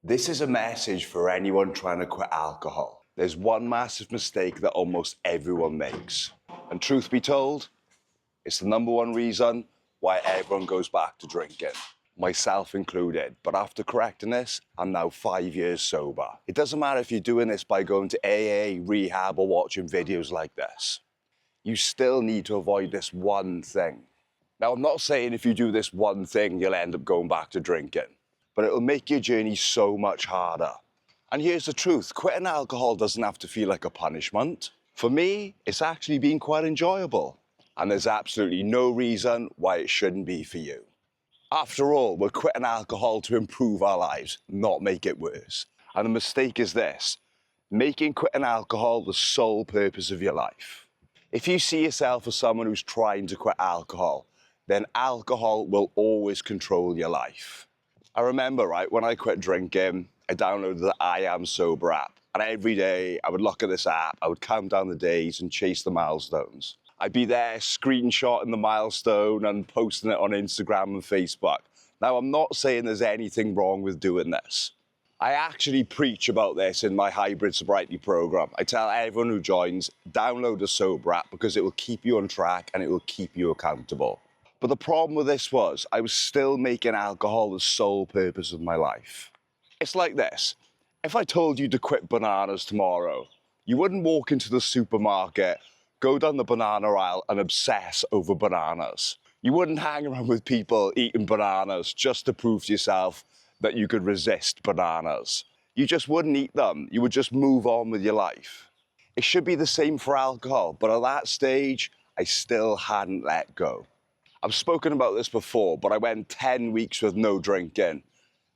This is a message for anyone trying to quit alcohol. There's one massive mistake that almost everyone makes. And truth be told, it's the number one reason why everyone goes back to drinking, myself included. But after correcting this, I'm now 5 years sober. It doesn't matter if you're doing this by going to AA, rehab, or watching videos like this. You still need to avoid this one thing. Now, I'm not saying if you do this one thing, you'll end up going back to drinking, but it'll make your journey so much harder. And here's the truth, quitting alcohol doesn't have to feel like a punishment. For me, it's actually been quite enjoyable. And there's absolutely no reason why it shouldn't be for you. After all, we're quitting alcohol to improve our lives, not make it worse. And the mistake is this, making quitting alcohol the sole purpose of your life. If you see yourself as someone who's trying to quit alcohol, then alcohol will always control your life. I remember, right, when I quit drinking, I downloaded the I Am Sober app. And every day I would look at this app, I would count down the days and chase the milestones. I'd be there screenshotting the milestone and posting it on Instagram and Facebook. Now, I'm not saying there's anything wrong with doing this. I actually preach about this in my hybrid sobriety program. I tell everyone who joins, download the Sober app because it will keep you on track and it will keep you accountable. But the problem with this was I was still making alcohol the sole purpose of my life. It's like this. If I told you to quit bananas tomorrow, you wouldn't walk into the supermarket, go down the banana aisle and obsess over bananas. You wouldn't hang around with people eating bananas just to prove to yourself that you could resist bananas. You just wouldn't eat them. You would just move on with your life. It should be the same for alcohol, but at that stage, I still hadn't let go. I've spoken about this before, but I went 10 weeks with no drinking,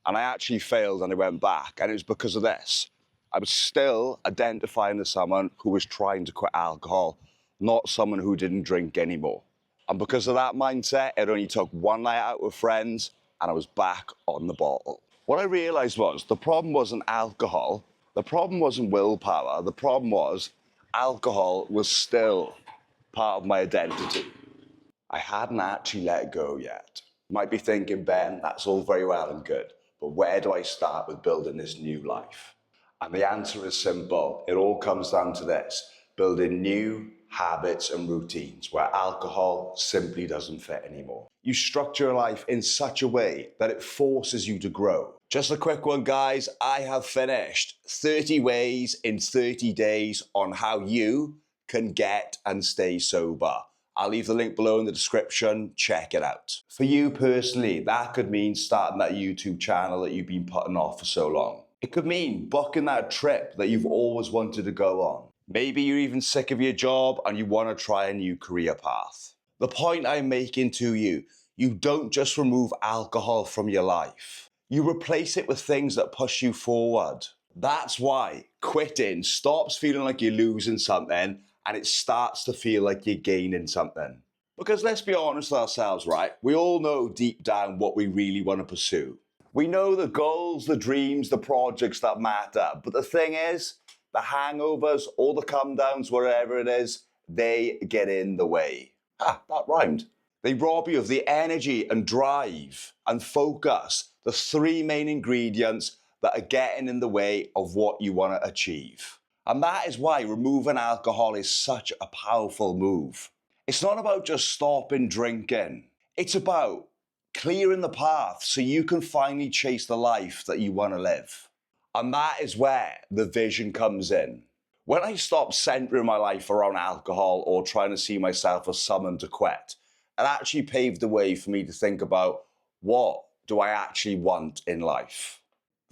and I actually failed and I went back, and it was because of this. I was still identifying as someone who was trying to quit alcohol, not someone who didn't drink anymore. And because of that mindset, it only took one night out with friends, and I was back on the bottle. What I realized was the problem wasn't alcohol, the problem wasn't willpower, the problem was alcohol was still part of my identity. I hadn't actually let go yet. You might be thinking, Ben, that's all very well and good, but where do I start with building this new life? And the answer is simple. It all comes down to this, building new habits and routines where alcohol simply doesn't fit anymore. You structure your life in such a way that it forces you to grow. Just a quick one, guys. I have finished 30 ways in 30 days on how you can get and stay sober. I'll leave the link below in the description. Check it out. For you personally, that could mean starting that YouTube channel that you've been putting off for so long. It could mean booking that trip that you've always wanted to go on. Maybe you're even sick of your job and you want to try a new career path. The point I'm making to you, you don't just remove alcohol from your life. You replace it with things that push you forward. That's why quitting stops feeling like you're losing something and it starts to feel like you're gaining something. Because let's be honest with ourselves, right? We all know deep down what we really want to pursue. We know the goals, the dreams, the projects that matter. But the thing is, the hangovers, all the come downs, whatever it is, they get in the way. Ah, that rhymed. They rob you of the energy and drive and focus, the three main ingredients that are getting in the way of what you want to achieve. And that is why removing alcohol is such a powerful move. It's not about just stopping drinking. It's about clearing the path so you can finally chase the life that you want to live. And that is where the vision comes in. When I stopped centering my life around alcohol or trying to see myself as someone to quit, it actually paved the way for me to think about what do I actually want in life.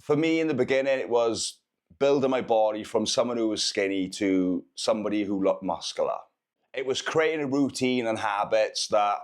For me in the beginning, it was building my body from someone who was skinny to somebody who looked muscular. It was creating a routine and habits that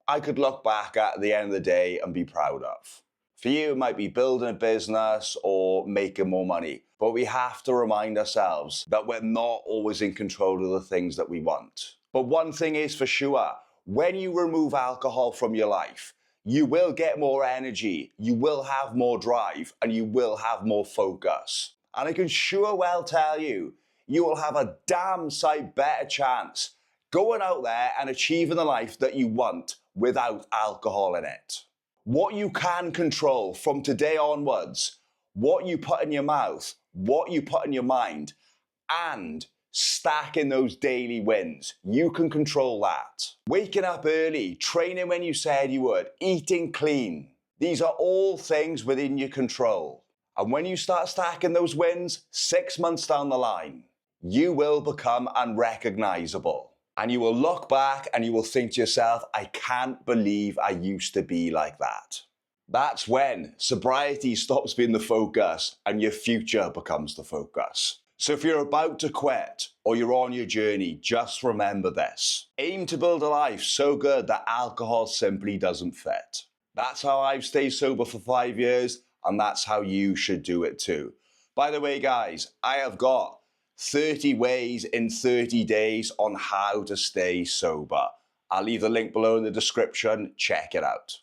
I could look back at the end of the day and be proud of. For you, it might be building a business or making more money, but we have to remind ourselves that we're not always in control of the things that we want. But one thing is for sure, when you remove alcohol from your life, you will get more energy, you will have more drive, and you will have more focus. And I can sure well tell you, you will have a damn sight better chance going out there and achieving the life that you want without alcohol in it. What you can control from today onwards, what you put in your mouth, what you put in your mind, and stacking those daily wins. You can control that. Waking up early, training when you said you would, eating clean. These are all things within your control. And when you start stacking those wins, 6 months down the line, you will become unrecognizable. And you will look back and you will think to yourself, I can't believe I used to be like that. That's when sobriety stops being the focus and your future becomes the focus. So if you're about to quit or you're on your journey, just remember this. Aim to build a life so good that alcohol simply doesn't fit. That's how I've stayed sober for 5 years, and that's how you should do it too. By the way, guys, I have got 30 ways in 30 days on how to stay sober. I'll leave the link below in the description. Check it out.